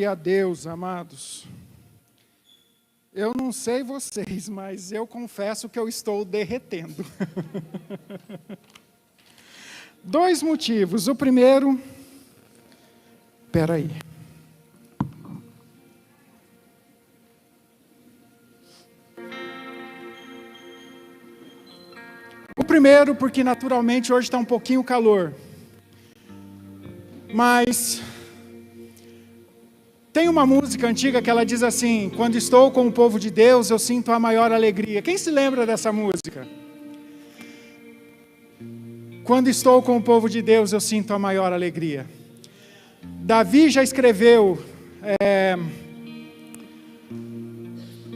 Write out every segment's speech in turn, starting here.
a Deus, amados. Eu não sei vocês, mas eu confesso que eu estou derretendo. 2 motivos. O primeiro, espera aí. O primeiro, porque naturalmente hoje está um pouquinho calor. Mas tem uma música antiga que ela diz assim: quando estou com o povo de Deus, eu sinto a maior alegria. Quem se lembra dessa música? Quando estou com o povo de Deus, eu sinto a maior alegria. Davi já escreveu,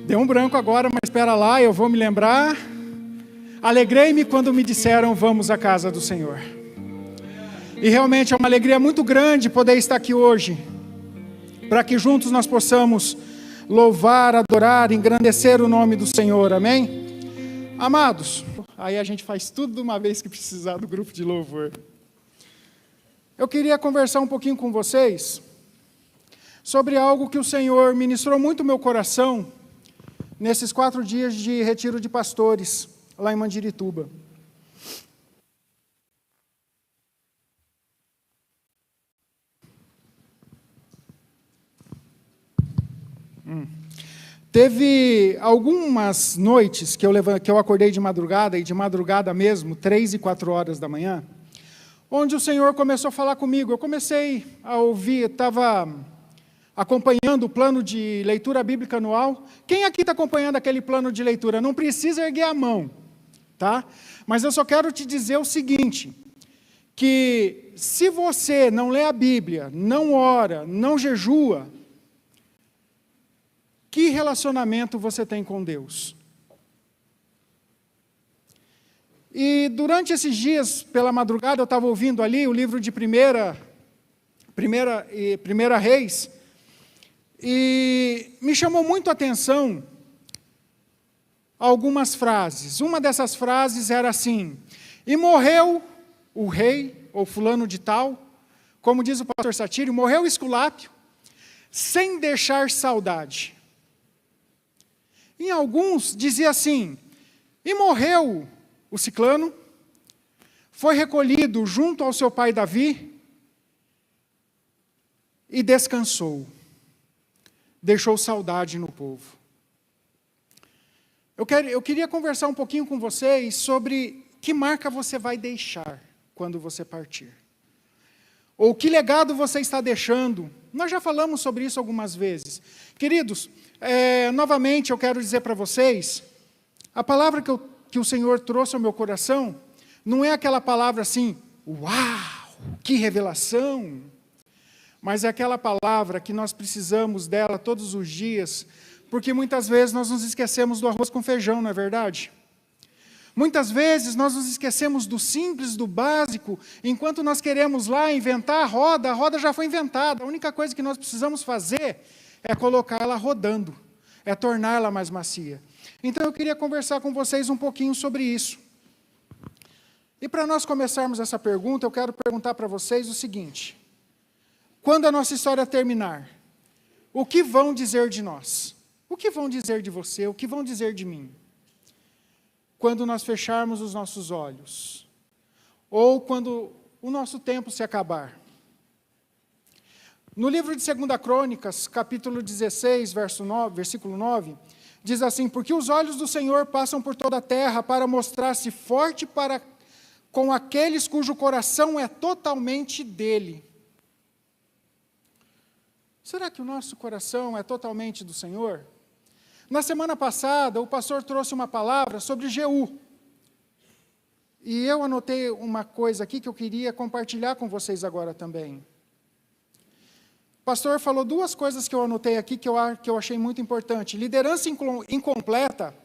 deu um branco agora, mas espera lá, eu vou me lembrar. Alegrei-me quando me disseram, vamos à casa do Senhor. E realmente é uma alegria muito grande poder estar aqui hoje, para que juntos nós possamos louvar, adorar, engrandecer o nome do Senhor, amém? Amados, aí a gente faz tudo de uma vez que precisar do grupo de louvor. Eu queria conversar um pouquinho com vocês sobre algo que o Senhor ministrou muito no meu coração nesses 4 dias de retiro de pastores, lá em Mandirituba. Teve algumas noites que eu acordei de madrugada, e de madrugada mesmo, 3 e 4 horas da manhã, onde o Senhor começou a falar comigo. Eu comecei a ouvir, estava acompanhando o plano de leitura bíblica anual. Quem aqui está acompanhando aquele plano de leitura? Não precisa erguer a mão, tá? Mas eu só quero te dizer o seguinte, que se você não lê a Bíblia, não ora, não jejua, que relacionamento você tem com Deus? E durante esses dias, pela madrugada, eu estava ouvindo ali o livro de Primeira Reis, e me chamou muito a atenção algumas frases. Uma dessas frases era assim: e morreu o rei, ou fulano de tal, como diz o pastor Satírio, morreu Esculápio, sem deixar saudade. Em alguns dizia assim: e morreu o ciclano, foi recolhido junto ao seu pai Davi e descansou, deixou saudade no povo. Eu queria conversar um pouquinho com vocês sobre que marca você vai deixar quando você partir. Ou que legado você está deixando. Nós já falamos sobre isso algumas vezes. Queridos, novamente eu quero dizer para vocês, a palavra que o Senhor trouxe ao meu coração, não é aquela palavra assim, uau, que revelação, mas é aquela palavra que nós precisamos dela todos os dias, porque muitas vezes nós nos esquecemos do arroz com feijão, não é verdade? Muitas vezes nós nos esquecemos do simples, do básico, enquanto nós queremos lá inventar a roda já foi inventada, a única coisa que nós precisamos fazer é colocá-la rodando, é torná-la mais macia. Então eu queria conversar com vocês um pouquinho sobre isso. E para nós começarmos essa pergunta, eu quero perguntar para vocês o seguinte: quando a nossa história terminar, o que vão dizer de nós? O que vão dizer de você? O que vão dizer de mim? Quando nós fecharmos os nossos olhos, ou quando o nosso tempo se acabar. No livro de 2 Crônicas, capítulo 16, versículo 9, diz assim: porque os olhos do Senhor passam por toda a terra para mostrar-se forte com aqueles cujo coração é totalmente dele. Será que o nosso coração é totalmente do Senhor? Na semana passada, o pastor trouxe uma palavra sobre Jeú. E eu anotei uma coisa aqui que eu queria compartilhar com vocês agora também. O pastor falou 2 coisas que eu anotei aqui que eu achei muito importante. Liderança incompleta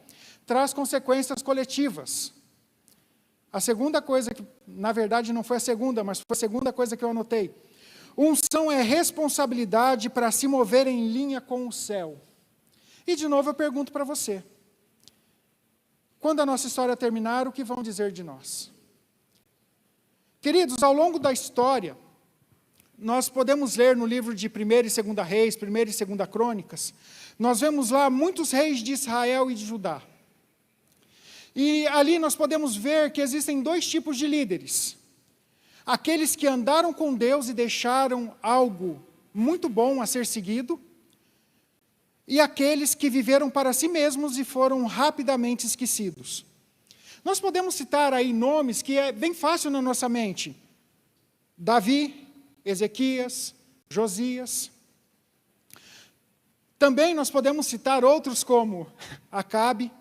traz consequências coletivas. A segunda coisa, que na verdade não foi a segunda, mas foi a segunda coisa que eu anotei. Unção é responsabilidade para se mover em linha com o céu. E de novo eu pergunto para você: quando a nossa história terminar, o que vão dizer de nós? Queridos, ao longo da história, nós podemos ler no livro de 1ª e 2ª Reis, 1ª e 2ª Crônicas, nós vemos lá muitos reis de Israel e de Judá. E ali nós podemos ver que existem 2 tipos de líderes. Aqueles que andaram com Deus e deixaram algo muito bom a ser seguido, e aqueles que viveram para si mesmos e foram rapidamente esquecidos. Nós podemos citar aí nomes que é bem fácil na nossa mente. Davi, Ezequias, Josias. Também nós podemos citar outros como Acabe,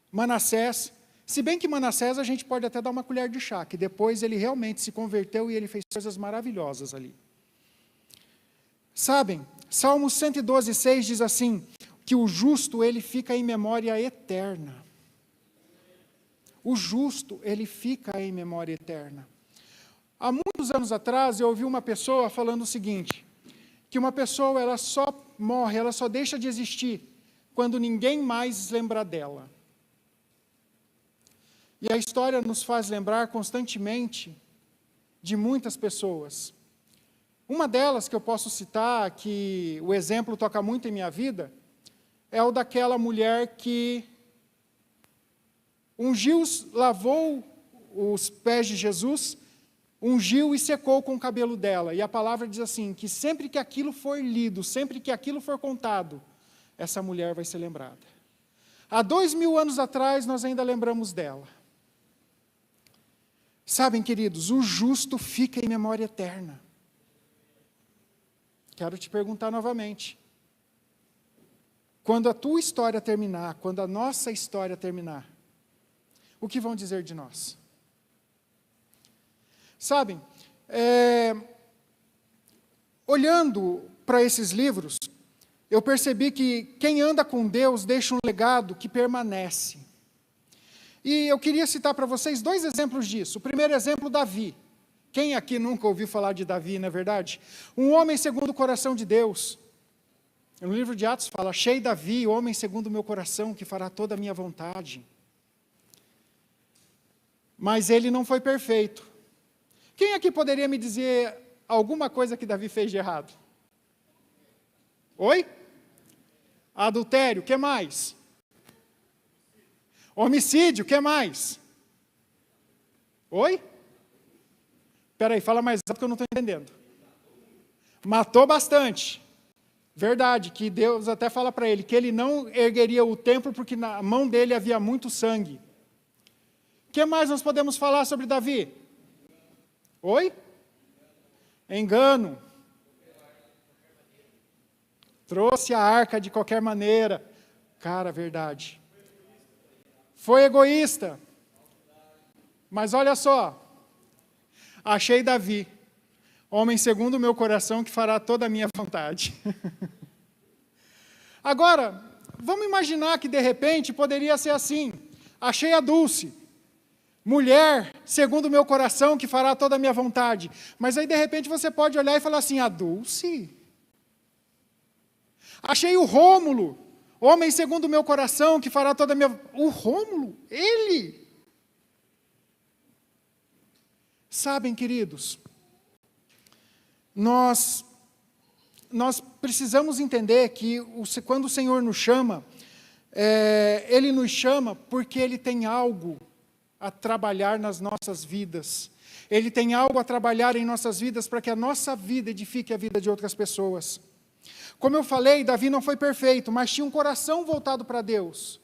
Manassés. Se bem que Manassés a gente pode até dar uma colher de chá, que depois ele realmente se converteu e ele fez coisas maravilhosas ali. Sabem, Salmos 112:6 diz assim, que o justo ele fica em memória eterna. O justo ele fica em memória eterna. Há muitos anos atrás eu ouvi uma pessoa falando o seguinte, que uma pessoa ela só morre, ela só deixa de existir quando ninguém mais lembra dela. E a história nos faz lembrar constantemente de muitas pessoas. Uma delas que eu posso citar, que o exemplo toca muito em minha vida, é o daquela mulher que lavou os pés de Jesus, ungiu e secou com o cabelo dela. E a palavra diz assim, que sempre que aquilo for lido, sempre que aquilo for contado, essa mulher vai ser lembrada. Há 2000 anos atrás, nós ainda lembramos dela. Sabem, queridos, o justo fica em memória eterna. Quero te perguntar novamente. Quando a tua história terminar, quando a nossa história terminar, o que vão dizer de nós? Sabem, olhando para esses livros, eu percebi que quem anda com Deus deixa um legado que permanece. E eu queria citar para vocês 2 exemplos disso. O primeiro exemplo, Davi. Quem aqui nunca ouviu falar de Davi, não é verdade? Um homem segundo o coração de Deus. No livro de Atos fala, achei Davi, homem segundo o meu coração, que fará toda a minha vontade. Mas ele não foi perfeito. Quem aqui poderia me dizer alguma coisa que Davi fez de errado? Oi? Adultério, o que mais? Homicídio, o que mais? Oi? Espera aí, fala mais alto que eu não estou entendendo. Matou bastante. Verdade, que Deus até fala para ele que ele não ergueria o templo porque na mão dele havia muito sangue. O que mais nós podemos falar sobre Davi? Oi? Engano. Trouxe a arca de qualquer maneira. Cara, verdade. Foi egoísta. Mas olha só. Achei Davi, homem segundo o meu coração, que fará toda a minha vontade. Agora, vamos imaginar que de repente poderia ser assim. Achei a Dulce, mulher segundo o meu coração, que fará toda a minha vontade. Mas aí de repente você pode olhar e falar assim, a Dulce? Achei o Rômulo, homem segundo o meu coração, que fará toda a minha... O Rômulo? Ele? Sabem, queridos, nós precisamos entender que quando o Senhor nos chama, Ele nos chama porque Ele tem algo a trabalhar nas nossas vidas. Ele tem algo a trabalhar em nossas vidas para que a nossa vida edifique a vida de outras pessoas. Como eu falei, Davi não foi perfeito, mas tinha um coração voltado para Deus.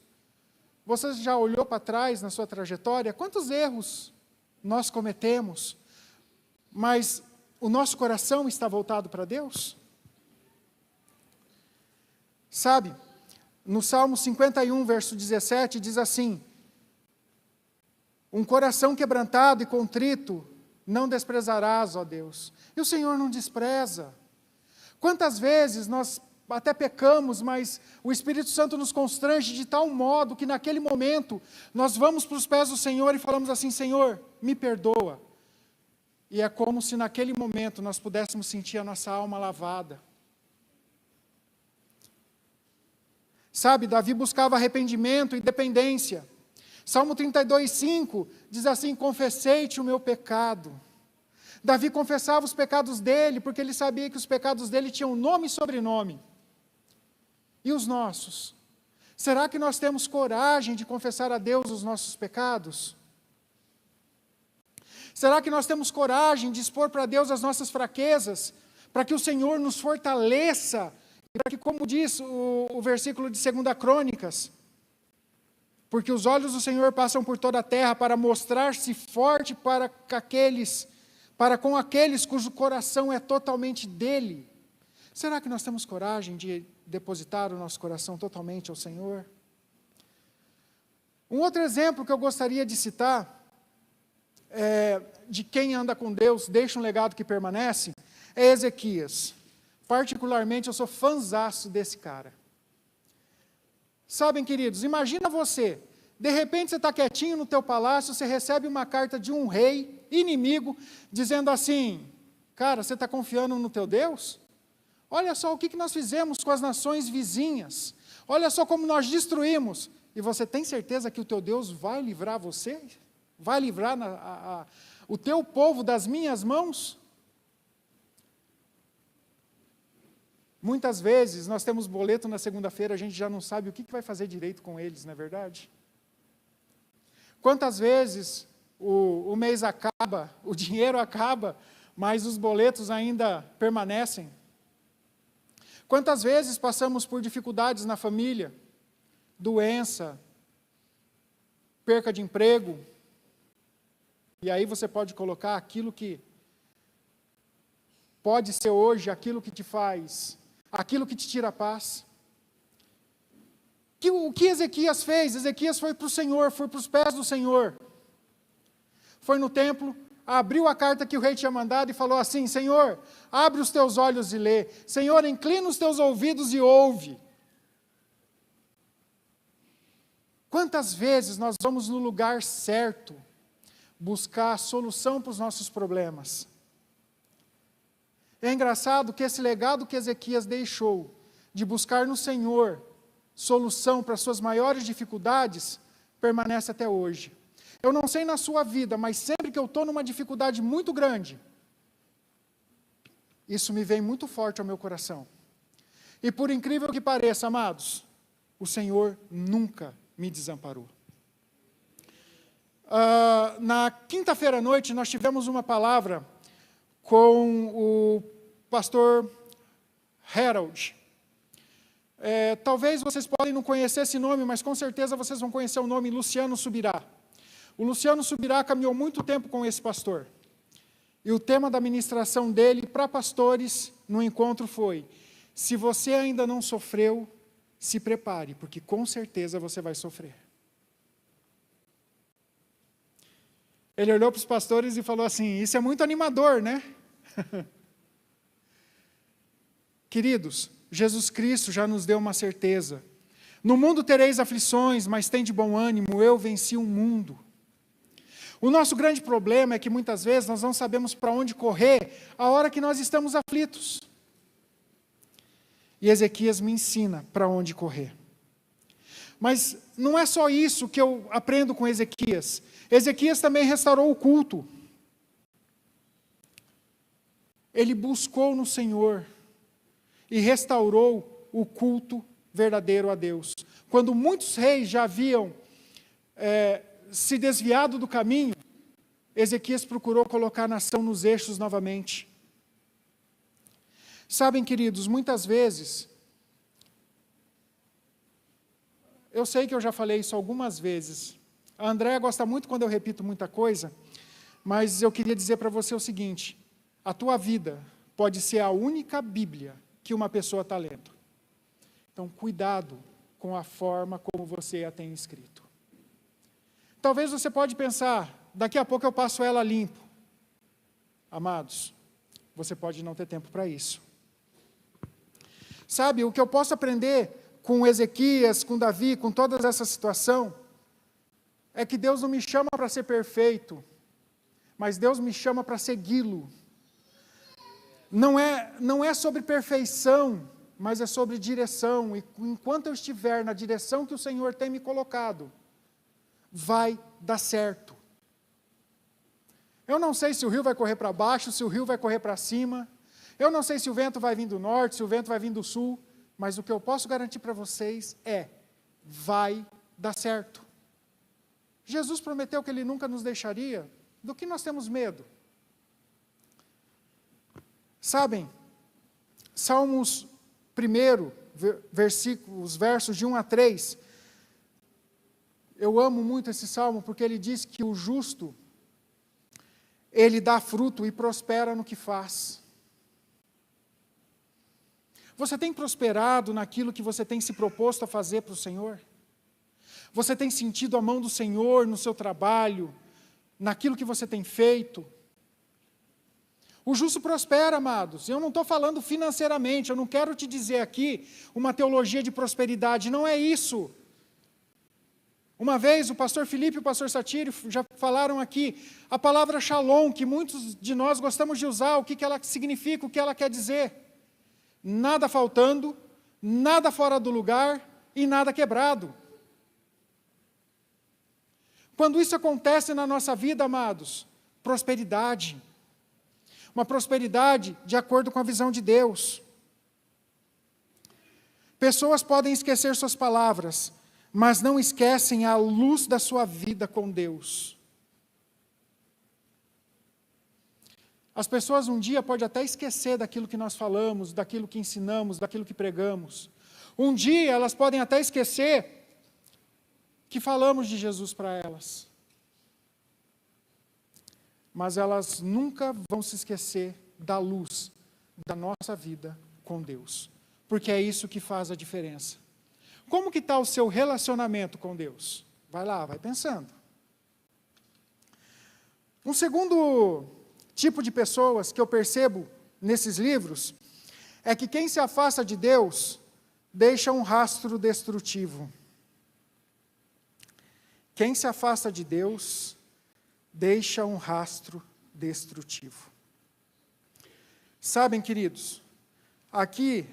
Você já olhou para trás na sua trajetória? Quantos erros nós cometemos, mas o nosso coração está voltado para Deus? Sabe, no Salmo 51, verso 17, diz assim, um coração quebrantado e contrito não desprezarás, ó Deus. E o Senhor não despreza. Quantas vezes nós até pecamos, mas o Espírito Santo nos constrange de tal modo que naquele momento nós vamos para os pés do Senhor e falamos assim, Senhor, me perdoa. E é como se naquele momento nós pudéssemos sentir a nossa alma lavada. Sabe, Davi buscava arrependimento e dependência. Salmo 32:5 diz assim, confessei-te o meu pecado. Davi confessava os pecados dele, porque ele sabia que os pecados dele tinham nome e sobrenome. E os nossos? Será que nós temos coragem de confessar a Deus os nossos pecados? Será que nós temos coragem de expor para Deus as nossas fraquezas, para que o Senhor nos fortaleça, e para que, como diz o versículo de 2 Crônicas, porque os olhos do Senhor passam por toda a terra para mostrar-se forte para com aqueles cujo coração é totalmente dele. Será que nós temos coragem de depositar o nosso coração totalmente ao Senhor? Um outro exemplo que eu gostaria de citar, de quem anda com Deus, deixa um legado que permanece, é Ezequias. Particularmente, eu sou fãzaço desse cara. Sabem, queridos, imagina você, de repente você está quietinho no teu palácio, você recebe uma carta de um rei inimigo, dizendo assim, cara, você está confiando no teu Deus? Olha só o que nós fizemos com as nações vizinhas, olha só como nós destruímos, e você tem certeza que o teu Deus vai livrar você? Vai livrar o teu povo das minhas mãos? Muitas vezes nós temos boleto na segunda-feira, a gente já não sabe o que vai fazer direito com eles, não é verdade? Quantas vezes o mês acaba, o dinheiro acaba, mas os boletos ainda permanecem? Quantas vezes passamos por dificuldades na família, doença, perca de emprego, e aí você pode colocar aquilo que pode ser hoje, aquilo que te faz, aquilo que te tira a paz. O que Ezequias fez? Ezequias foi para o Senhor, foi para os pés do Senhor. Foi no templo, abriu a carta que o rei tinha mandado e falou assim, Senhor, abre os teus olhos e lê. Senhor, inclina os teus ouvidos e ouve. Quantas vezes nós vamos no lugar certo buscar a solução para os nossos problemas? É engraçado que esse legado que Ezequias deixou, de buscar no Senhor solução para as suas maiores dificuldades, permanece até hoje. Eu não sei na sua vida, mas sempre que eu estou numa dificuldade muito grande, isso me vem muito forte ao meu coração. E por incrível que pareça, amados, o Senhor nunca me desamparou. Na quinta-feira à noite, nós tivemos uma palavra com o pastor Harold. Talvez vocês podem não conhecer esse nome, mas com certeza vocês vão conhecer o nome Luciano Subirá. O Luciano Subirá caminhou muito tempo com esse pastor. E o tema da ministração dele para pastores no encontro foi, se você ainda não sofreu, se prepare, porque com certeza você vai sofrer. Ele olhou para os pastores e falou assim, isso é muito animador, né? Queridos, Jesus Cristo já nos deu uma certeza. No mundo tereis aflições, mas tende bom ânimo, eu venci o mundo. O nosso grande problema é que muitas vezes nós não sabemos para onde correr a hora que nós estamos aflitos. E Ezequias me ensina para onde correr. Mas não é só isso que eu aprendo com Ezequias. Ezequias também restaurou o culto. Ele buscou no Senhor e restaurou o culto verdadeiro a Deus. Quando muitos reis já haviam se desviado do caminho, Ezequias procurou colocar a nação nos eixos novamente. Sabem, queridos, muitas vezes, eu sei que eu já falei isso algumas vezes, a Andréa gosta muito quando eu repito muita coisa, mas eu queria dizer para você o seguinte, a tua vida pode ser a única Bíblia que uma pessoa está lendo. Então, cuidado com a forma como você a tem escrito. Talvez você pode pensar, daqui a pouco eu passo ela limpo. Amados, você pode não ter tempo para isso. Sabe, o que eu posso aprender com Ezequias, com Davi, com toda essa situação, é que Deus não me chama para ser perfeito, mas Deus me chama para segui-lo. Não é sobre perfeição, mas é sobre direção, e enquanto eu estiver na direção que o Senhor tem me colocado, vai dar certo. Eu não sei se o rio vai correr para baixo, se o rio vai correr para cima. Eu não sei se o vento vai vir do norte, se o vento vai vir do sul. Mas o que eu posso garantir para vocês é, vai dar certo. Jesus prometeu que Ele nunca nos deixaria. Do que nós temos medo? Sabem, Salmos 1, versículos, versos de 1 a 3, eu amo muito esse salmo, porque ele diz que o justo, ele dá fruto e prospera no que faz. Você tem prosperado naquilo que você tem se proposto a fazer para o Senhor? Você tem sentido a mão do Senhor no seu trabalho, naquilo que você tem feito? O justo prospera, amados. Eu não estou falando financeiramente, eu não quero te dizer aqui uma teologia de prosperidade, não é isso. Uma vez o pastor Felipe e o pastor Satírio já falaram aqui, a palavra shalom, que muitos de nós gostamos de usar, o que ela significa, o que ela quer dizer. Nada faltando, nada fora do lugar e nada quebrado. Quando isso acontece na nossa vida, amados, prosperidade. Uma prosperidade de acordo com a visão de Deus. Pessoas podem esquecer suas palavras, mas não esquecem a luz da sua vida com Deus. As pessoas um dia podem até esquecer daquilo que nós falamos, daquilo que ensinamos, daquilo que pregamos. Um dia elas podem até esquecer que falamos de Jesus para elas. Mas elas nunca vão se esquecer da luz da nossa vida com Deus. Porque é isso que faz a diferença. Como que está o seu relacionamento com Deus? Vai lá, vai pensando. Um segundo tipo de pessoas que eu percebo nesses livros é que quem se afasta de Deus deixa um rastro destrutivo. Quem se afasta de Deus deixa um rastro destrutivo. Sabem, queridos, aqui,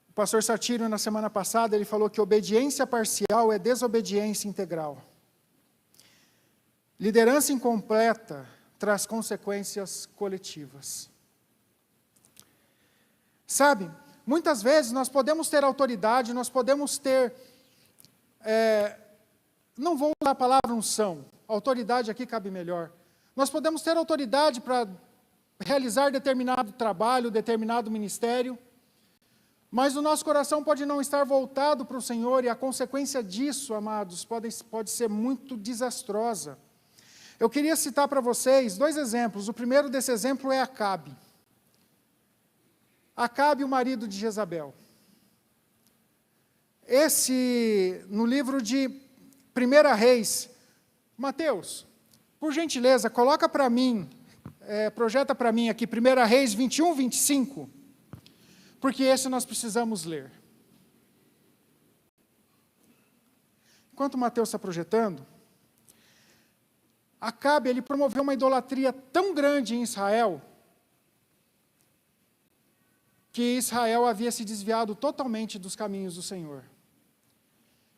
o pastor Satírio, na semana passada, ele falou que obediência parcial é desobediência integral. Liderança incompleta traz consequências coletivas. Sabe, muitas vezes nós podemos ter autoridade, nós podemos ter, não vou usar a palavra unção, autoridade aqui cabe melhor. Nós podemos ter autoridade para realizar determinado trabalho, determinado ministério, mas o nosso coração pode não estar voltado para o Senhor e a consequência disso, amados, pode ser muito desastrosa. Eu queria citar para vocês 2 exemplos. O primeiro desse exemplo é Acabe. Acabe, o marido de Jezabel. No livro de 1 Reis, Mateus, por gentileza, coloca para mim, projeta para mim aqui, 1 Reis 21, 25, porque esse nós precisamos ler. Enquanto Mateus está projetando, Acabe, ele promoveu uma idolatria tão grande em Israel, que Israel havia se desviado totalmente dos caminhos do Senhor.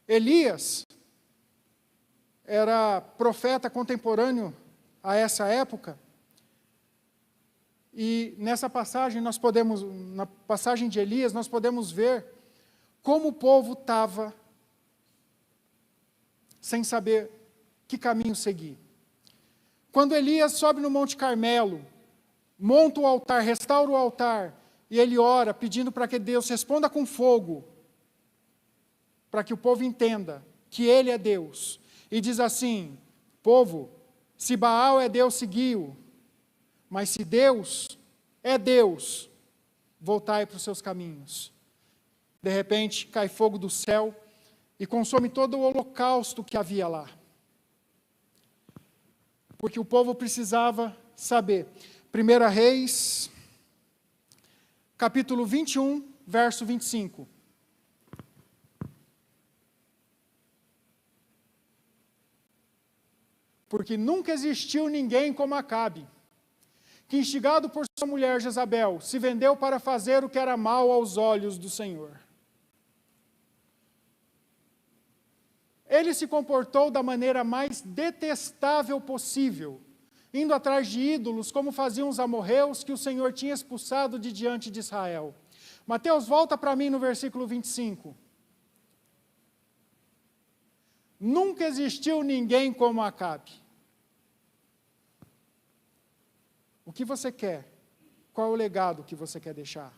Elias era profeta contemporâneo a essa época, e nessa passagem na passagem de Elias, nós podemos ver como o povo estava sem saber que caminho seguir. Quando Elias sobe no Monte Carmelo, monta o altar, restaura o altar, e ele ora pedindo para que Deus responda com fogo, para que o povo entenda que Ele é Deus. E diz assim, povo, se Baal é Deus, seguiu, mas se Deus é Deus, voltai para os seus caminhos. De repente, cai fogo do céu e consome todo o holocausto que havia lá. Porque o povo precisava saber. 1 Reis, capítulo 21, verso 25. Porque nunca existiu ninguém como Acabe, que instigado por sua mulher Jezabel, se vendeu para fazer o que era mal aos olhos do Senhor. Ele se comportou da maneira mais detestável possível indo atrás de ídolos, como faziam os amorreus que o Senhor tinha expulsado de diante de Israel. Mateus, volta para mim no versículo 25. Nunca existiu ninguém como Acabe. O que você quer? Qual é o legado que você quer deixar?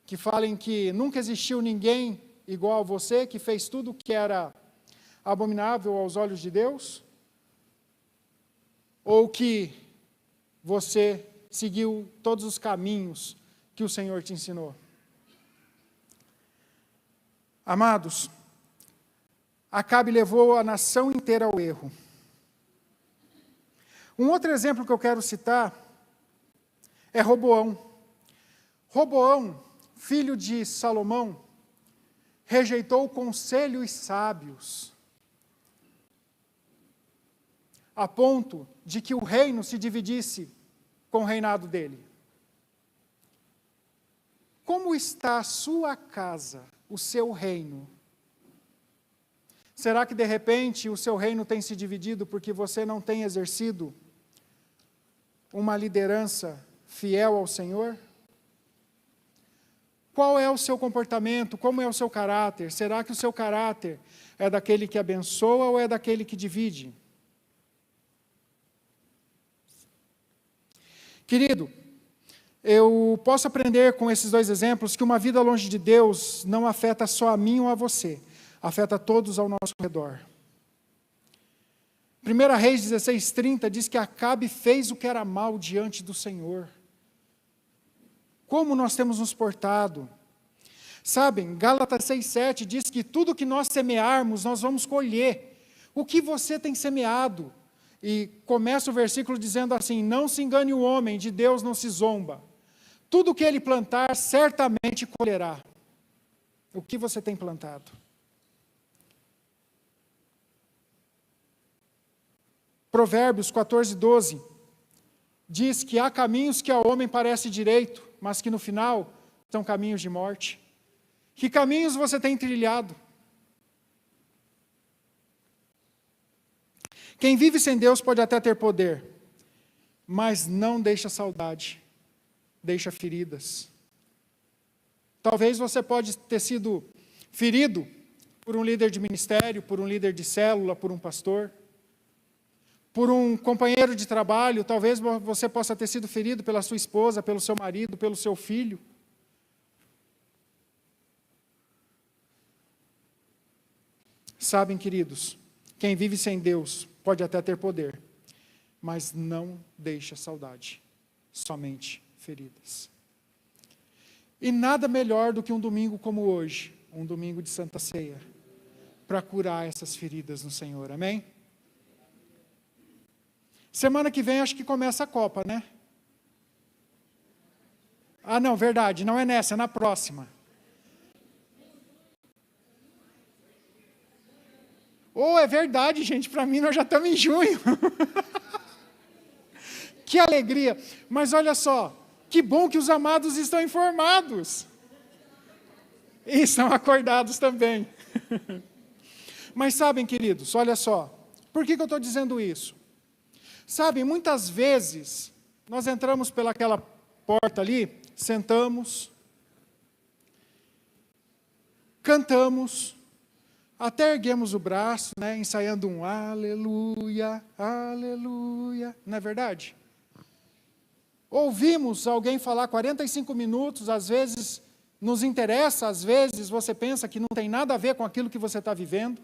Que falem que nunca existiu ninguém igual a você, que fez tudo o que era abominável aos olhos de Deus? Ou que você seguiu todos os caminhos que o Senhor te ensinou? Amados, Acabe levou a nação inteira ao erro. Um outro exemplo que eu quero citar é Roboão. Roboão, filho de Salomão, rejeitou conselhos sábios, a ponto de que o reino se dividisse com o reinado dele. Como está a sua casa, o seu reino? Será que de repente o seu reino tem se dividido porque você não tem exercido uma liderança fiel ao Senhor? Qual é o seu comportamento? Como é o seu caráter? Será que o seu caráter é daquele que abençoa ou é daquele que divide? Querido, eu posso aprender com esses dois exemplos que uma vida longe de Deus não afeta só a mim ou a você, afeta todos ao nosso redor. 1 Reis 16:30 diz que Acabe fez o que era mal diante do Senhor. Como nós temos nos portado? Sabem, Gálatas 6:7 diz que tudo que nós semearmos, nós vamos colher. O que você tem semeado? E começa o versículo dizendo assim: não se engane o homem, de Deus não se zomba. Tudo que ele plantar, certamente colherá. O que você tem plantado? Provérbios 14:12 diz que há caminhos que ao homem parece direito, mas que no final são caminhos de morte. Que caminhos você tem trilhado? Quem vive sem Deus pode até ter poder, mas não deixa saudade, deixa feridas. Talvez você pode ter sido ferido por um líder de ministério, por um líder de célula, por um pastor, por um companheiro de trabalho. Talvez você possa ter sido ferido pela sua esposa, pelo seu marido, pelo seu filho. Sabem, queridos, quem vive sem Deus pode até ter poder, mas não deixa saudade, somente feridas. E nada melhor do que um domingo como hoje, um domingo de Santa Ceia, para curar essas feridas no Senhor, amém? Semana que vem acho que começa a Copa, né? Ah, não, verdade, não é nessa, é na próxima. Oh, é verdade, gente, para mim nós já estamos em junho. Que alegria! Mas olha só, que bom que os amados estão informados. E estão acordados também. Mas sabem, queridos, olha só, por que eu estou dizendo isso? Sabem, muitas vezes, nós entramos pelaquela porta ali, sentamos, cantamos, até erguemos o braço, né, ensaiando um aleluia, aleluia, não é verdade? Ouvimos alguém falar 45 minutos, às vezes nos interessa, às vezes você pensa que não tem nada a ver com aquilo que você está vivendo.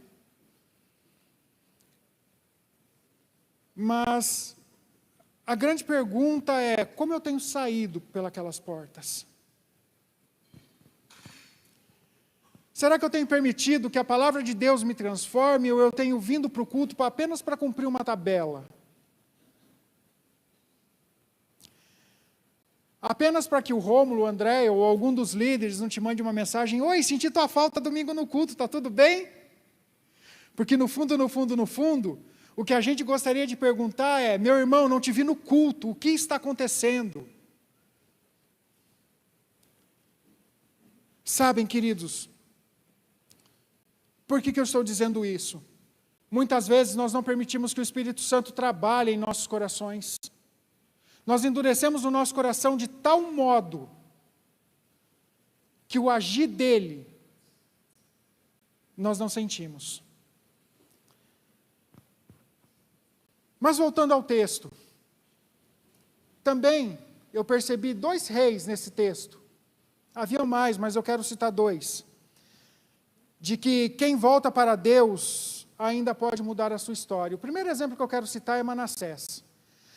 Mas a grande pergunta é, como eu tenho saído pelas portas? Será que eu tenho permitido que a palavra de Deus me transforme, ou eu tenho vindo para o culto apenas para cumprir uma tabela? Apenas para que o Rômulo, o André ou algum dos líderes não te mande uma mensagem: oi, senti tua falta domingo no culto, está tudo bem? Porque no fundo, o que a gente gostaria de perguntar é: meu irmão, não te vi no culto, o que está acontecendo? Sabem, queridos, por que eu estou dizendo isso? Muitas vezes nós não permitimos que o Espírito Santo trabalhe em nossos corações. Nós endurecemos o nosso coração de tal modo que o agir dele nós não sentimos. Mas voltando ao texto, também eu percebi 2 reis nesse texto. Havia mais, mas eu quero citar 2. De que quem volta para Deus ainda pode mudar a sua história. O primeiro exemplo que eu quero citar é Manassés.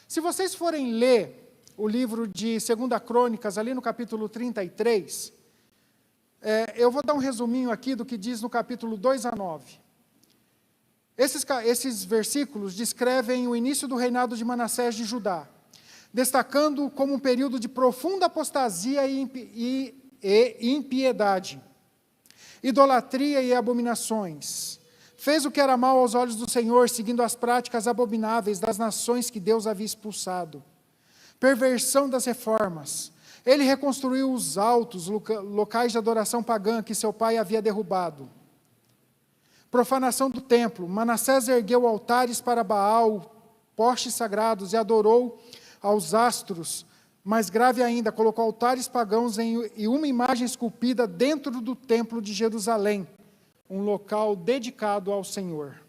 Se vocês forem ler o livro de 2 Crônicas, ali no capítulo 33, eu vou dar um resuminho aqui do que diz no capítulo 2 a 9. Esses versículos descrevem o início do reinado de Manassés de Judá, destacando como um período de profunda apostasia e impiedade, idolatria e abominações. Fez o que era mal aos olhos do Senhor, seguindo as práticas abomináveis das nações que Deus havia expulsado. Perversão das reformas. Ele reconstruiu os altos locais de adoração pagã que seu pai havia derrubado. Profanação do templo. Manassés ergueu altares para Baal, postes sagrados, e adorou aos astros. Mais grave ainda, colocou altares pagãos e uma imagem esculpida dentro do templo de Jerusalém, um local dedicado ao Senhor.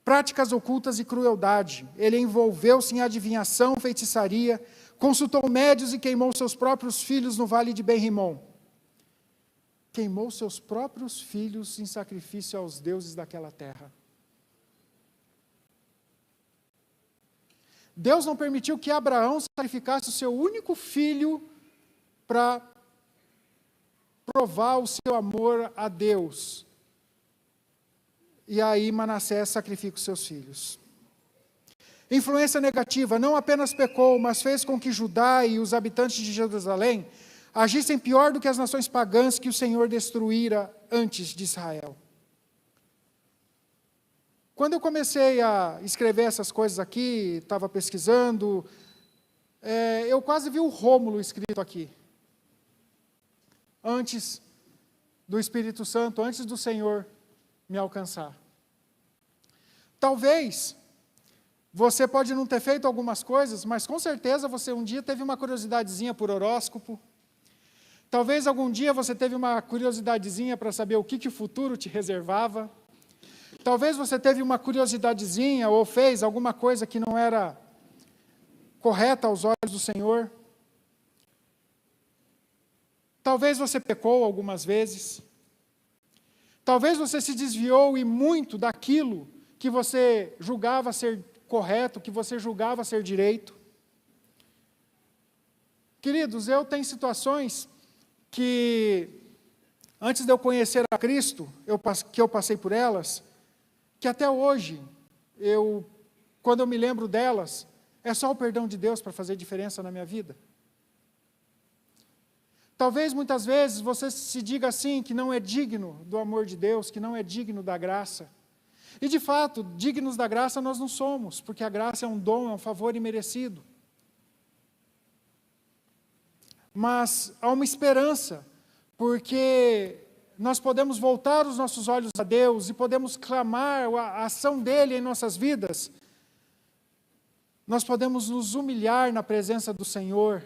Práticas ocultas e crueldade. Ele envolveu-se em adivinhação, feitiçaria, consultou médios e queimou seus próprios filhos no vale de Ben-Rimom. Queimou seus próprios filhos em sacrifício aos deuses daquela terra. Deus não permitiu que Abraão sacrificasse o seu único filho para provar o seu amor a Deus. E aí Manassés sacrifica os seus filhos. Influência negativa. Não apenas pecou, mas fez com que Judá e os habitantes de Jerusalém agissem pior do que as nações pagãs que o Senhor destruíra antes de Israel. Quando eu comecei a escrever essas coisas aqui, estava pesquisando, eu quase vi o Rômulo escrito aqui. Antes do Espírito Santo, antes do Senhor me alcançar. Talvez você pode não ter feito algumas coisas, mas com certeza você um dia teve uma curiosidadezinha por horóscopo. Talvez algum dia você teve uma curiosidadezinha para saber o que o futuro te reservava. Talvez você teve uma curiosidadezinha ou fez alguma coisa que não era correta aos olhos do Senhor. Talvez você pecou algumas vezes. Talvez você se desviou e muito daquilo que você julgava ser correto, que você julgava ser direito. Queridos, eu tenho situações que, antes de eu conhecer a Cristo, que eu passei por elas, que até hoje, quando eu me lembro delas, é só o perdão de Deus para fazer diferença na minha vida. Talvez muitas vezes você se diga assim, que não é digno do amor de Deus, que não é digno da graça. E de fato, dignos da graça nós não somos, porque a graça é um dom, é um favor imerecido. Mas há uma esperança, porque nós podemos voltar os nossos olhos a Deus e podemos clamar a ação dEle em nossas vidas. Nós podemos nos humilhar na presença do Senhor,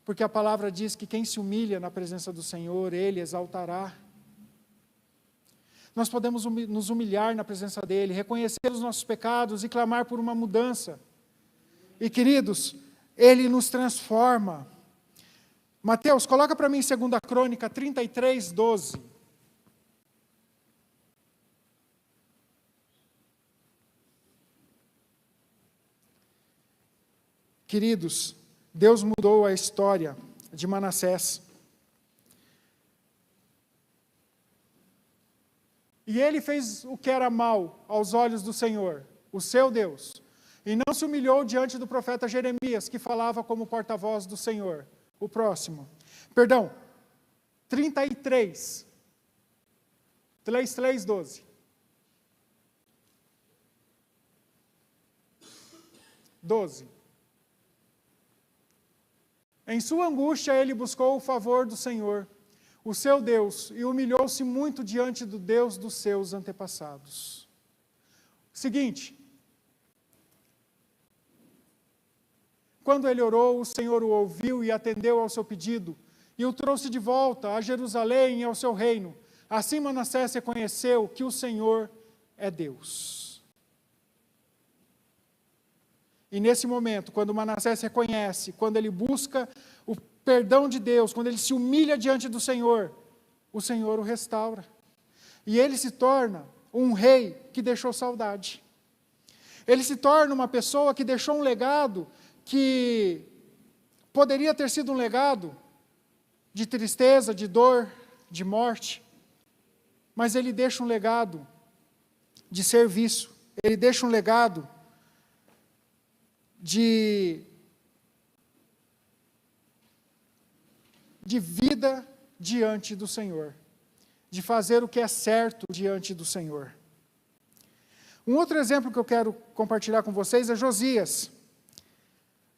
porque a palavra diz que quem se humilha na presença do Senhor, Ele exaltará. Nós podemos nos humilhar na presença dEle, reconhecer os nossos pecados e clamar por uma mudança. E queridos, Ele nos transforma. Mateus, coloca para mim em 2 Crônica 33, 12. Queridos, Deus mudou a história de Manassés. E ele fez o que era mal aos olhos do Senhor, o seu Deus. E não se humilhou diante do profeta Jeremias, que falava como porta-voz do Senhor. O próximo. Perdão, 33. 3, 12. 12. Em sua angústia ele buscou o favor do Senhor. o seu Deus, e humilhou-se muito diante do Deus dos seus antepassados. Seguinte, quando ele orou, o Senhor o ouviu e atendeu ao seu pedido, e o trouxe de volta a Jerusalém e ao seu reino. Assim Manassés reconheceu que o Senhor é Deus. E nesse momento, quando Manassés reconhece, quando ele busca o perdão de Deus, quando ele se humilha diante do Senhor, o Senhor o restaura. E ele se torna um rei que deixou saudade. Ele se torna uma pessoa que deixou um legado que poderia ter sido um legado de tristeza, de dor, de morte, mas ele deixa um legado de serviço, ele deixa um legado de vida diante do Senhor, de fazer o que é certo diante do Senhor. Um outro exemplo que eu quero compartilhar com vocês é Josias.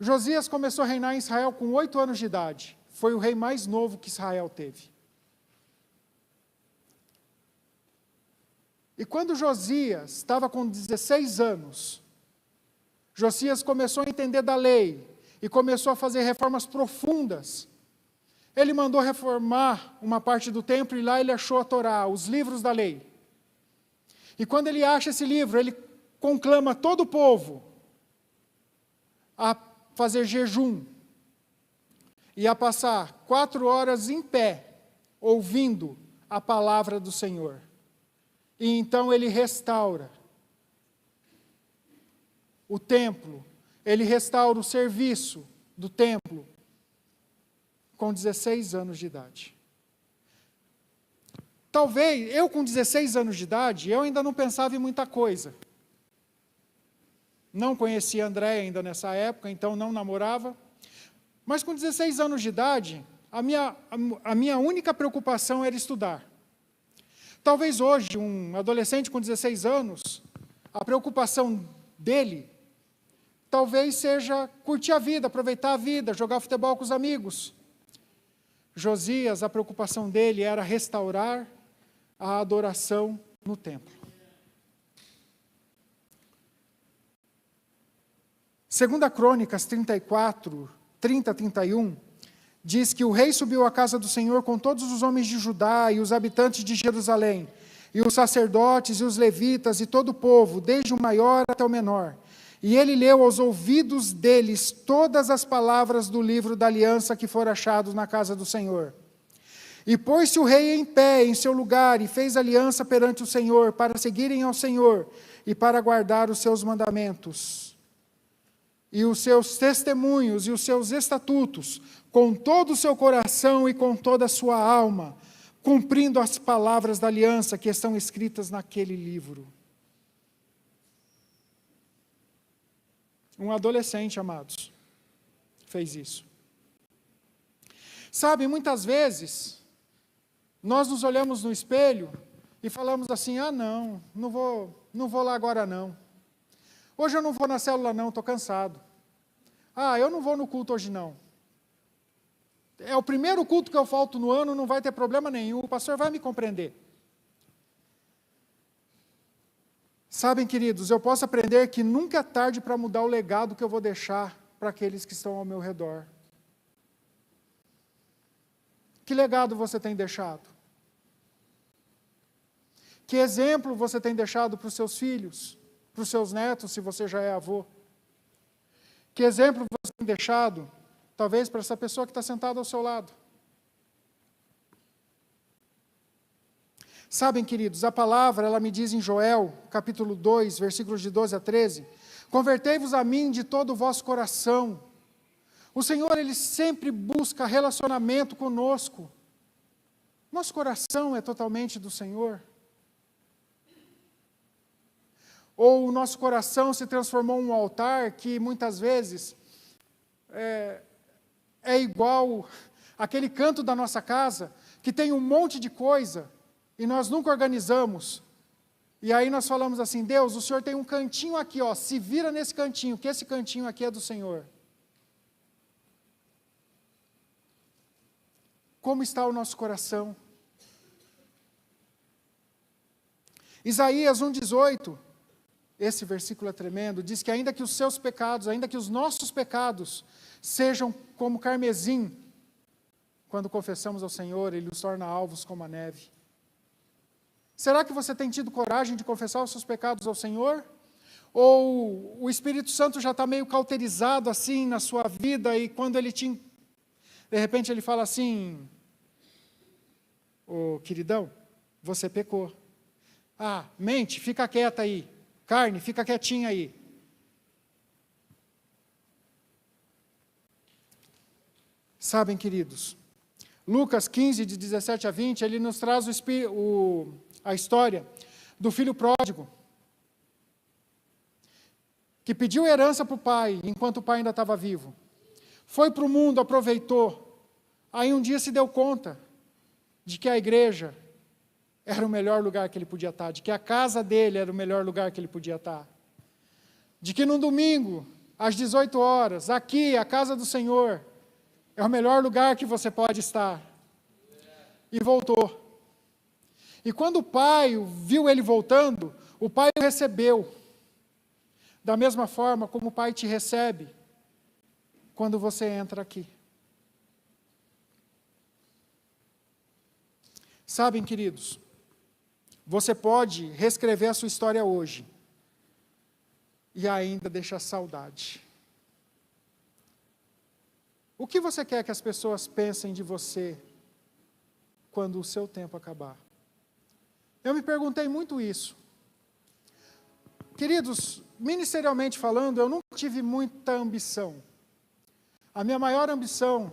Josias começou a reinar em Israel com 8 anos de idade. Foi o rei mais novo que Israel teve. E quando Josias estava com 16 anos, Josias começou a entender da lei e começou a fazer reformas profundas. Ele mandou reformar uma parte do templo e lá ele achou a Torá, os livros da lei. E quando ele acha esse livro, ele conclama todo o povo a fazer jejum e a passar 4 horas em pé, ouvindo a palavra do Senhor. E então ele restaura o templo, ele restaura o serviço do templo, com 16 anos de idade. Talvez, eu com 16 anos de idade, eu ainda não pensava em muita coisa. Não conhecia André ainda nessa época, então não namorava. Mas com 16 anos de idade, a minha única preocupação era estudar. Talvez hoje, um adolescente com 16 anos, a preocupação dele, talvez seja curtir a vida, aproveitar a vida, jogar futebol com os amigos. Josias, a preocupação dele era restaurar a adoração no templo. 2 Crônicas 34, 30, 31, diz que o rei subiu à casa do Senhor com todos os homens de Judá e os habitantes de Jerusalém, e os sacerdotes e os levitas e todo o povo, desde o maior até o menor. E ele leu aos ouvidos deles todas as palavras do livro da aliança que foram achados na casa do Senhor. E pôs-se o rei em pé em seu lugar e fez aliança perante o Senhor, para seguirem ao Senhor e para guardar os seus mandamentos e os seus testemunhos e os seus estatutos, com todo o seu coração e com toda a sua alma, cumprindo as palavras da aliança que estão escritas naquele livro. Um adolescente, amados, fez isso. Sabe, muitas vezes, nós nos olhamos no espelho e falamos assim, não vou lá agora não. Hoje eu não vou na célula não, estou cansado. Eu não vou no culto hoje não. É o primeiro culto que eu falto no ano, não vai ter problema nenhum, o pastor vai me compreender. Sabem, queridos, eu posso aprender que nunca é tarde para mudar o legado que eu vou deixar para aqueles que estão ao meu redor. Que legado você tem deixado? Que exemplo você tem deixado para os seus filhos, para os seus netos, se você já é avô? Que exemplo você tem deixado, talvez, para essa pessoa que está sentada ao seu lado? Sabem, queridos, a palavra, ela me diz em Joel, capítulo 2, versículos de 12 a 13, convertei-vos a mim de todo o vosso coração. O Senhor, Ele sempre busca relacionamento conosco. Nosso coração é totalmente do Senhor. Ou o nosso coração se transformou em um altar que muitas vezes é igual aquele canto da nossa casa, que tem um monte de coisa, e nós nunca organizamos. E aí nós falamos assim, Deus, o Senhor tem um cantinho aqui, se vira nesse cantinho, que esse cantinho aqui é do Senhor. Como está o nosso coração? Isaías 1,18, esse versículo é tremendo, diz que ainda que os seus pecados, ainda que os nossos pecados sejam como carmesim, quando confessamos ao Senhor, Ele os torna alvos como a neve. Será que você tem tido coragem de confessar os seus pecados ao Senhor? Ou o Espírito Santo já está meio cauterizado assim na sua vida e quando Ele de repente Ele fala assim, ô queridão, você pecou. Ah, mente, fica quieta aí. Carne, fica quietinha aí. Sabem, queridos, Lucas 15, de 17 a 20, ele nos traz a história do filho pródigo, que pediu herança para o pai, enquanto o pai ainda estava vivo. Foi para o mundo, aproveitou. Aí um dia se deu conta de que a igreja era o melhor lugar que ele podia estar, de que a casa dele era o melhor lugar que ele podia estar. De que no domingo, às 18 horas, aqui, a casa do Senhor, é o melhor lugar que você pode estar. E voltou. E quando o pai viu ele voltando, o pai o recebeu. Da mesma forma como o pai te recebe quando você entra aqui. Sabem, queridos, você pode reescrever a sua história hoje e ainda deixar saudade. O que você quer que as pessoas pensem de você quando o seu tempo acabar? Eu me perguntei muito isso. Queridos, ministerialmente falando, eu nunca tive muita ambição. A minha maior ambição,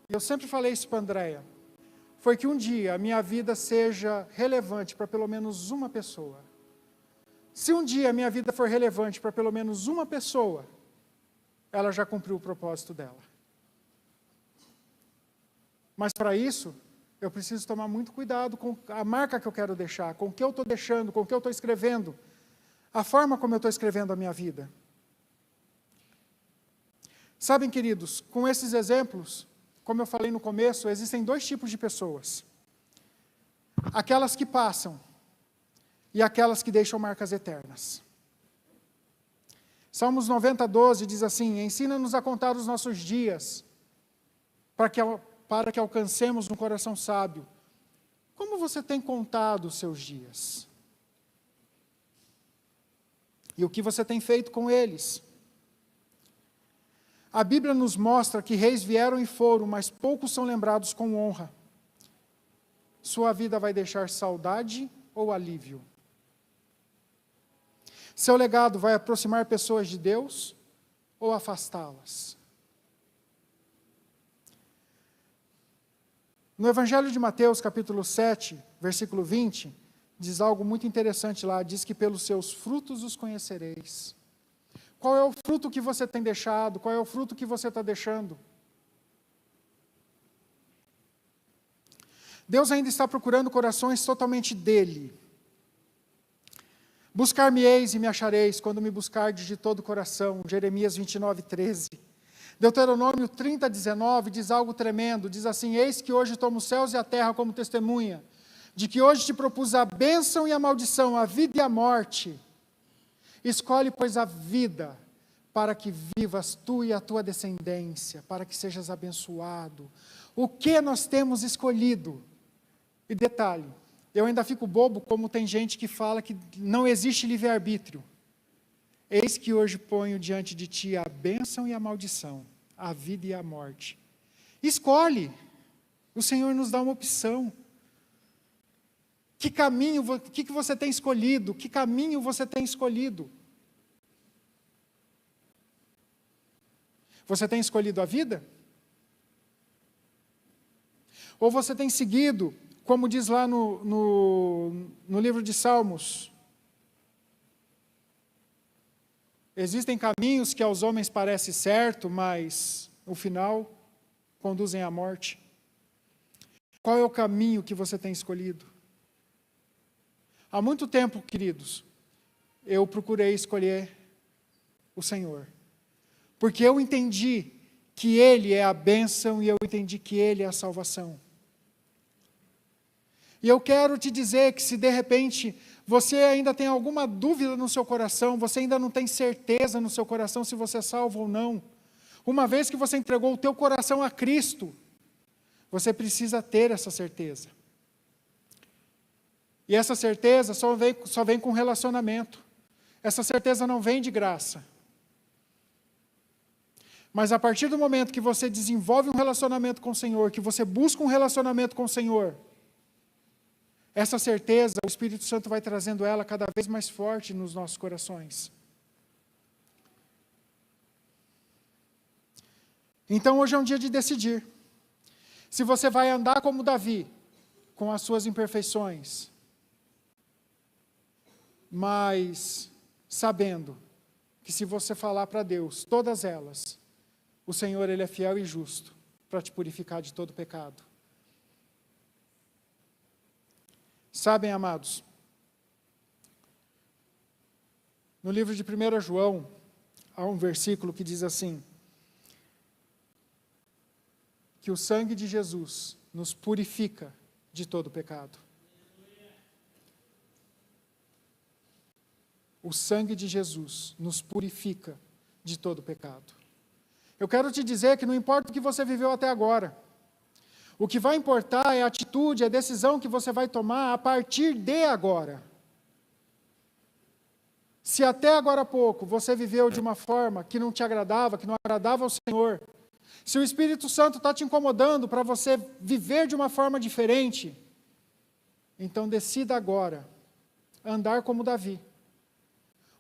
e eu sempre falei isso para a Andréia, foi que um dia a minha vida seja relevante para pelo menos uma pessoa. Se um dia a minha vida for relevante para pelo menos uma pessoa, ela já cumpriu o propósito dela. Mas para isso, eu preciso tomar muito cuidado com a marca que eu quero deixar, com o que eu estou deixando, com o que eu estou escrevendo, a forma como eu estou escrevendo a minha vida. Sabem, queridos, com esses exemplos, como eu falei no começo, existem dois tipos de pessoas. Aquelas que passam e aquelas que deixam marcas eternas. Salmos 90:12 diz assim: ensina-nos a contar os nossos dias, para que alcancemos um coração sábio. Como você tem contado os seus dias? E o que você tem feito com eles? A Bíblia nos mostra que reis vieram e foram, mas poucos são lembrados com honra. Sua vida vai deixar saudade ou alívio? Seu legado vai aproximar pessoas de Deus ou afastá-las? No Evangelho de Mateus, capítulo 7, versículo 20, diz algo muito interessante lá, diz que pelos seus frutos os conhecereis. Qual é o fruto que você tem deixado? Qual é o fruto que você está deixando? Deus ainda está procurando corações totalmente dele. Buscar-me-eis e me achareis, quando me buscardes de todo o coração. Jeremias 29:13. Deuteronômio 30:19 diz algo tremendo, diz assim: eis que hoje tomo os céus e a terra como testemunha, de que hoje te propus a bênção e a maldição, a vida e a morte. Escolhe, pois, a vida, para que vivas tu e a tua descendência, para que sejas abençoado. O que nós temos escolhido? E detalhe, eu ainda fico bobo como tem gente que fala que não existe livre-arbítrio. Eis que hoje ponho diante de ti a bênção e a maldição, a vida e a morte. Escolhe. O Senhor nos dá uma opção. Que caminho, o que você tem escolhido? Que caminho você tem escolhido? Você tem escolhido a vida? Ou você tem seguido, como diz lá no livro de Salmos, existem caminhos que aos homens parece certo, mas no final conduzem à morte. Qual é o caminho que você tem escolhido? Há muito tempo, queridos, eu procurei escolher o Senhor, porque eu entendi que Ele é a bênção e eu entendi que Ele é a salvação. E eu quero te dizer que se de repente você ainda tem alguma dúvida no seu coração, você ainda não tem certeza no seu coração se você é salvo ou não, uma vez que você entregou o teu coração a Cristo, você precisa ter essa certeza. E essa certeza só vem com relacionamento. Essa certeza não vem de graça. Mas a partir do momento que você desenvolve um relacionamento com o Senhor, que você busca um relacionamento com o Senhor, essa certeza, o Espírito Santo vai trazendo ela cada vez mais forte nos nossos corações. Então hoje é um dia de decidir. Se você vai andar como Davi, com as suas imperfeições, mas sabendo que se você falar para Deus, todas elas, o Senhor, Ele é fiel e justo para te purificar de todo pecado. Sabem, amados, no livro de 1 João, há um versículo que diz assim, que o sangue de Jesus nos purifica de todo pecado. O sangue de Jesus nos purifica de todo pecado. Eu quero te dizer que não importa o que você viveu até agora, o que vai importar é a atitude, a decisão que você vai tomar a partir de agora. Se até agora há pouco você viveu de uma forma que não te agradava, que não agradava ao Senhor, se o Espírito Santo está te incomodando para você viver de uma forma diferente, então decida agora andar como Davi.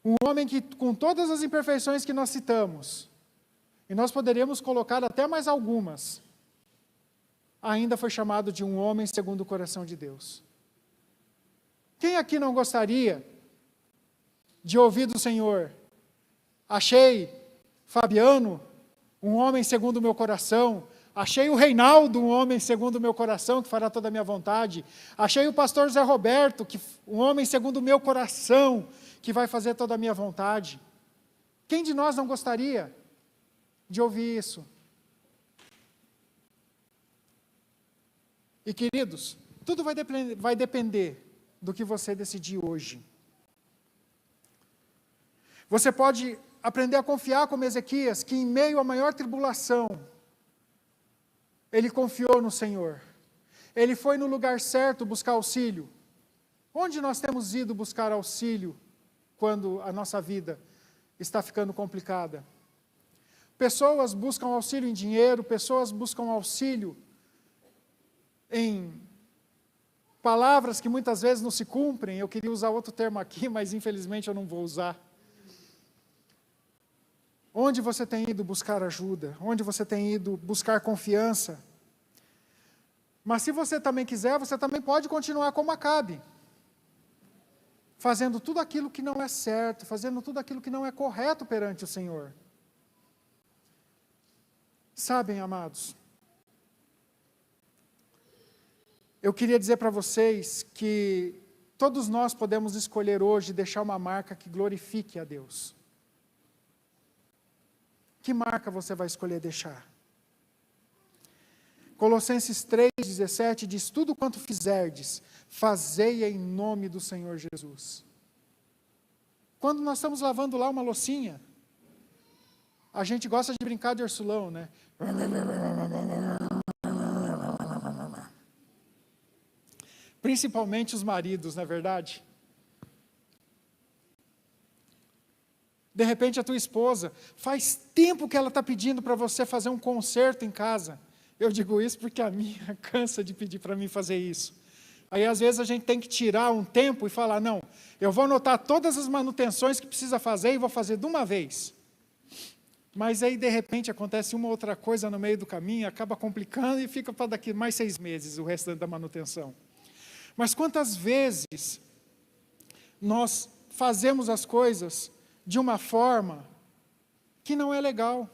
Um homem que, com todas as imperfeições que nós citamos, e nós poderíamos colocar até mais algumas, ainda foi chamado de um homem segundo o coração de Deus. Quem aqui não gostaria de ouvir do Senhor? Achei Fabiano um homem segundo o meu coração. Achei o Reinaldo um homem segundo o meu coração, que fará toda a minha vontade. Achei o pastor Zé Roberto, um homem segundo o meu coração, que vai fazer toda a minha vontade. Quem de nós não gostaria de ouvir isso? E queridos, tudo vai depender do que você decidir hoje. Você pode aprender a confiar como Ezequias, que em meio à maior tribulação, ele confiou no Senhor. Ele foi no lugar certo buscar auxílio. Onde nós temos ido buscar auxílio quando a nossa vida está ficando complicada? Pessoas buscam auxílio em dinheiro, pessoas buscam auxílio em palavras que muitas vezes não se cumprem. Eu queria usar outro termo aqui, mas infelizmente eu não vou usar. Onde você tem ido buscar ajuda? Onde você tem ido buscar confiança? Mas se você também quiser, você também pode continuar como Acabe, fazendo tudo aquilo que não é certo, fazendo tudo aquilo que não é correto perante o Senhor. Sabem, amados, eu queria dizer para vocês que todos nós podemos escolher hoje deixar uma marca que glorifique a Deus. Que marca você vai escolher deixar? Colossenses 3,17 diz, tudo quanto fizerdes, fazei em nome do Senhor Jesus. Quando nós estamos lavando lá uma loucinha, a gente gosta de brincar de Ursulão, né? Principalmente os maridos, não é verdade? De repente a tua esposa, faz tempo que ela está pedindo para você fazer um conserto em casa. Eu digo isso porque a minha cansa de pedir para mim fazer isso. Aí às vezes a gente tem que tirar um tempo e falar, não, eu vou anotar todas as manutenções que precisa fazer e vou fazer de uma vez. Mas aí de repente acontece uma outra coisa no meio do caminho, acaba complicando e fica para daqui mais 6 meses o restante da manutenção. Mas quantas vezes nós fazemos as coisas de uma forma que não é legal?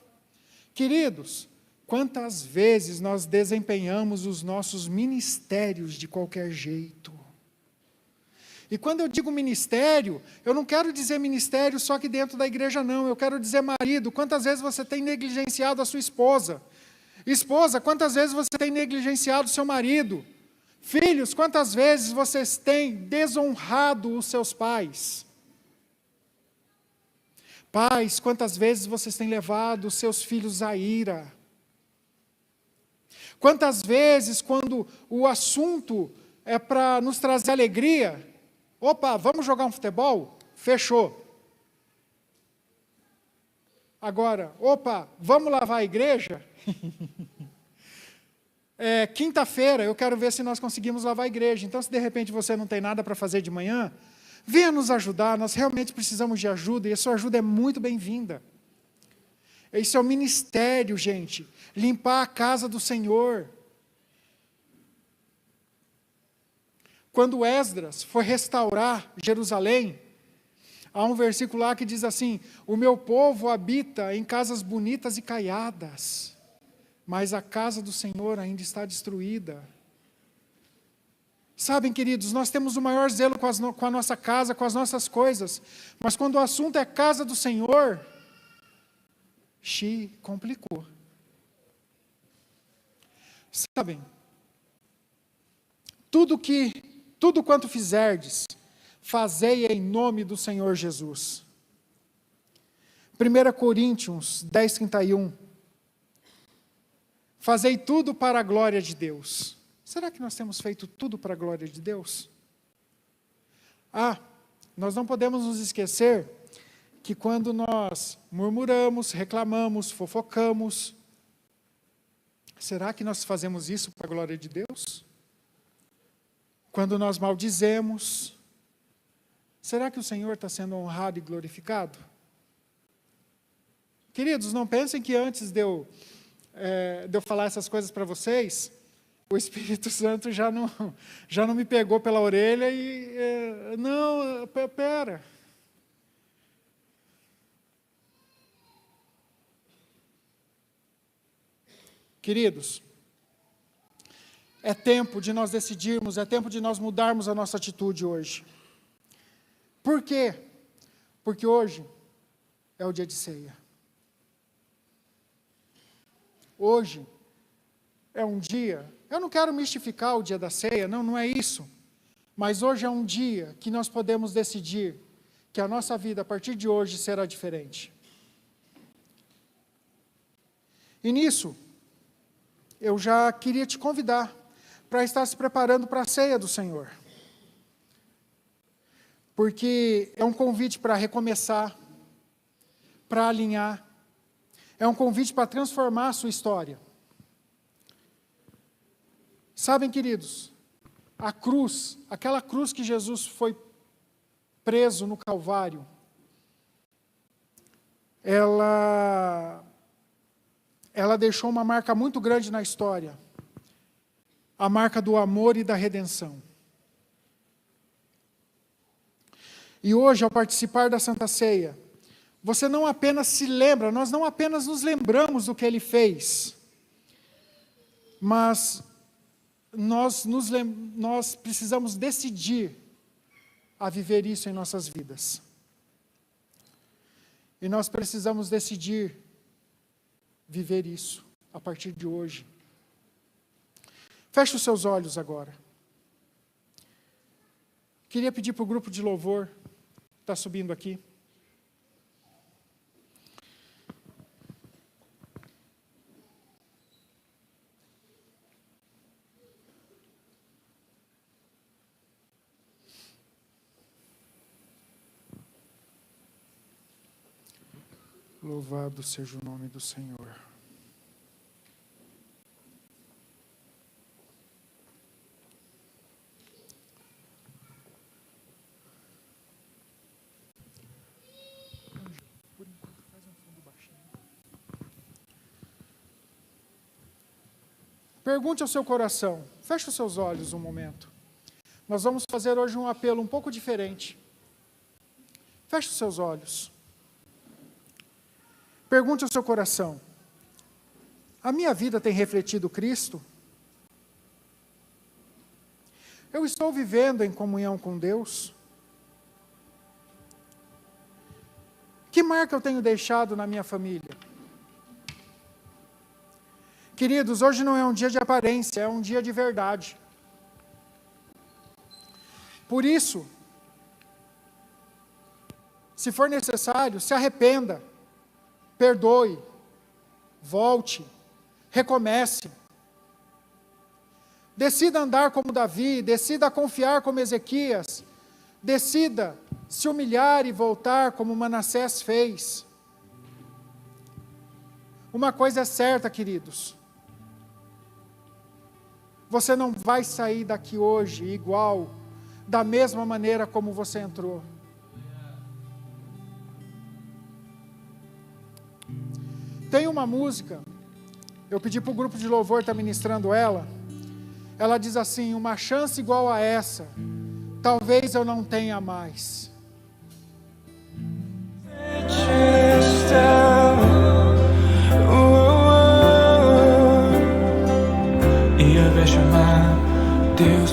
Queridos, quantas vezes nós desempenhamos os nossos ministérios de qualquer jeito? E quando eu digo ministério, eu não quero dizer ministério só que dentro da igreja não, eu quero dizer marido. Quantas vezes você tem negligenciado a sua esposa? Esposa, quantas vezes você tem negligenciado o seu marido? Filhos, quantas vezes vocês têm desonrado os seus pais? Pais, quantas vezes vocês têm levado os seus filhos à ira? Quantas vezes, quando o assunto é para nos trazer alegria, opa, vamos jogar um futebol? Fechou. Agora, opa, vamos lavar a igreja? Quinta-feira, eu quero ver se nós conseguimos lavar a igreja. Então, se de repente você não tem nada para fazer de manhã, venha nos ajudar, nós realmente precisamos de ajuda, e a sua ajuda é muito bem-vinda. Isso é o ministério, gente, limpar a casa do Senhor. Quando Esdras foi restaurar Jerusalém, há um versículo lá que diz assim: o meu povo habita em casas bonitas e caiadas, mas a casa do Senhor ainda está destruída. Sabem, queridos, nós temos o maior zelo com a nossa casa, com as nossas coisas, mas quando o assunto é casa do Senhor, complicou. Sabem, tudo quanto fizerdes, fazei em nome do Senhor Jesus. 1 Coríntios 10:31. Fazei tudo para a glória de Deus. Será que nós temos feito tudo para a glória de Deus? Nós não podemos nos esquecer que quando nós murmuramos, reclamamos, fofocamos, será que nós fazemos isso para a glória de Deus? Quando nós maldizemos, será que o Senhor está sendo honrado e glorificado? Queridos, não pensem que antes de eu falar essas coisas para vocês, o Espírito Santo já não me pegou pela orelha e... não, pera. Queridos, é tempo de nós decidirmos, é tempo de nós mudarmos a nossa atitude hoje. Por quê? Porque hoje é o dia de ceia. Hoje é um dia, eu não quero mistificar o dia da ceia, não é isso. Mas hoje é um dia que nós podemos decidir que a nossa vida, a partir de hoje, será diferente. E nisso, eu já queria te convidar para estar se preparando para a ceia do Senhor. Porque é um convite para recomeçar, para alinhar, é um convite para transformar a sua história. Sabem, queridos, a cruz, aquela cruz que Jesus foi preso no Calvário, ela deixou uma marca muito grande na história, a marca do amor e da redenção. E hoje, ao participar da Santa Ceia, você não apenas se lembra, nós não apenas nos lembramos do que Ele fez, mas nós precisamos decidir a viver isso em nossas vidas. E nós precisamos decidir viver isso a partir de hoje. Feche os seus olhos agora. Queria pedir para o grupo de louvor que está subindo aqui. Louvado seja o nome do Senhor. Por enquanto, faz um fundo baixinho. Pergunte ao seu coração. Feche os seus olhos um momento. Nós vamos fazer hoje um apelo um pouco diferente. Feche os seus olhos. Pergunte ao seu coração: a minha vida tem refletido Cristo? Eu estou vivendo em comunhão com Deus? Que marca eu tenho deixado na minha família? Queridos, hoje não é um dia de aparência, é um dia de verdade. Por isso, se for necessário, se arrependa, perdoe, volte, recomece. Decida andar como Davi, decida confiar como Ezequias, decida se humilhar e voltar como Manassés fez. Uma coisa é certa, queridos, você não vai sair daqui hoje igual, da mesma maneira como você entrou. Tem uma música, eu pedi para o grupo de louvor estar ministrando ela diz assim: uma chance igual a essa, talvez eu não tenha mais. E a vez chamar Deus